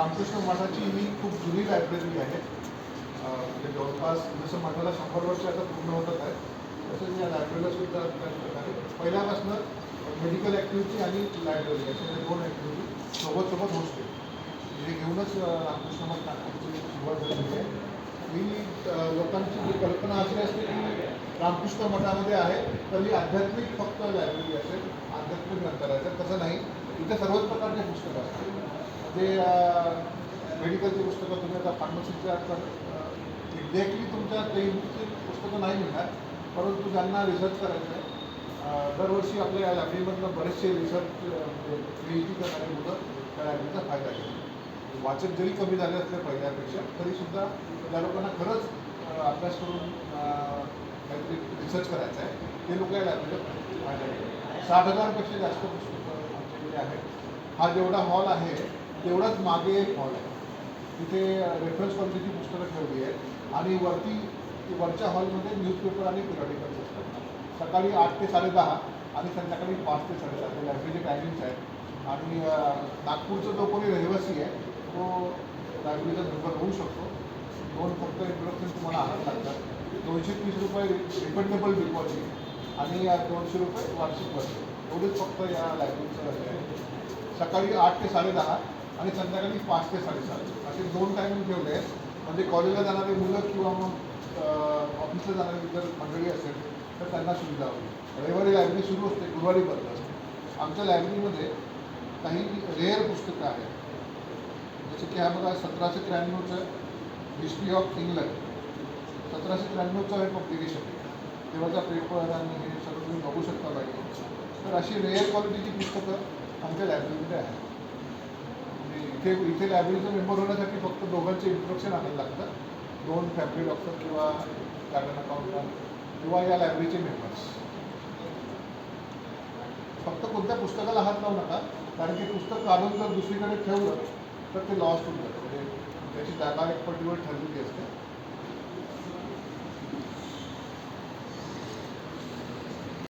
रामकृष्ण मठाची ही खूप जुनी लायब्ररी आहे. म्हणजे जवळपास जसं मठाला 100 वर्ष आता पूर्ण होतात आहे, तसंच या लायब्ररीला सुद्धा त्याच प्रकारे पहिल्यापासून मेडिकल ॲक्टिव्हिटी आणि लायब्ररी अशा दोन ॲक्टिव्हिटी सोबत होते. हे घेऊनच रामकृष्ण मठ टाकण्याची सुरुवात झालेली आहे. ही लोकांची जी कल्पना अशी असते की रामकृष्ण मठामध्ये आहे तर ही आध्यात्मिक फक्त लायब्ररी असेल, आध्यात्मिक ग्रंथालय असेल. तसं नाही, इथे सर्वच प्रकारचे पुस्तकं असतात. म्हणजे मेडिकलची पुस्तकं तुम्ही आता फार्मसीच्या तर एक्झॅक्टली तुमच्या पेनची पुस्तकं नाही मिळणार, परंतु ज्यांना रिसर्च करायचं आहे दरवर्षी आपल्या लायब्ररीमधनं बरेचसे रिसर्च PhD करणारे मुलं त्या लायब्ररीचा फायदा घेतात. वाचक जरी कमी झाले असले पहिल्यापेक्षा तरीसुद्धा ज्या लोकांना खरंच अभ्यास करून काहीतरी रिसर्च करायचं आहे ते लोक या लायब्ररीचा फायदा घेतात. 60,000पेक्षा जास्त पुस्तकं आमच्याकडे आहेत. हा जेवढा हॉल आहे तेवढाच मागे एक हॉल आहे, तिथे रेफरन्स क्वालिटीची पुस्तकं ठेवली आहे आणि वरच्या हॉलमध्ये न्यूजपेपर आणि पिरियडिकल्स असतात. सकाळी 8 ते 10:30 आणि संध्याकाळी 5 ते 7:30 हे लायब्ररीचे टायमिंग्स आहेत. आणि नागपूरचा जो कोणी रहिवासी आहे तो लायब्ररीचा मेंबर होऊ शकतो. फक्त इंट्रोडक्शन तुम्हाला आणावं लागतात. 230 रुपये रिफंडेबल डिपॉझिट आणि 200 रुपये वार्षिक वर्ष एवढेच फक्त या लायब्ररीचं आहे. सकाळी 8 ते 10:30 आणि संध्याकाळी 5 ते 7:30 असे 2 टायमिंग ठेवले आहेत. म्हणजे कॉलेजला जाणारे मुलं किंवा मग ऑफिसला जाणारी जर मंडळी असेल तर त्यांना सुविधा होईल. रविवारी लायब्ररी सुरू असते, गुरुवारी बंद असते. आमच्या लायब्ररीमध्ये काही रेअर पुस्तकं आहेत. जसं की हा बघा 1793चं हिस्ट्री ऑफ इंग्लंड, 1793चं हे पब्लिकेशन आहे. तेव्हाचा पेपर आणि हे सगळं तुम्ही बघू शकता पाहिजे. तर अशी रेअर क्वालिटीची पुस्तकं आमच्या लायब्ररीमध्ये आहेत. म्हणजे इथे लायब्ररीचं मेंबर होण्यासाठी फक्त दोघांचे इंट्रोडक्शन आणायला लागतं. 2 फॅमिली डॉक्टर किंवा गार्डन अकाउंटंट किंवा या लायब्ररीचे मेंबर्स. फक्त कोणत्या पुस्तकाला हात लावू नका, कारण की पुस्तक काढून जर दुसरीकडे ठेवलं तर ते लॉस्ट होऊन जातं. म्हणजे त्याची जागा एक पर्टिक्युलर ठरलेली असते.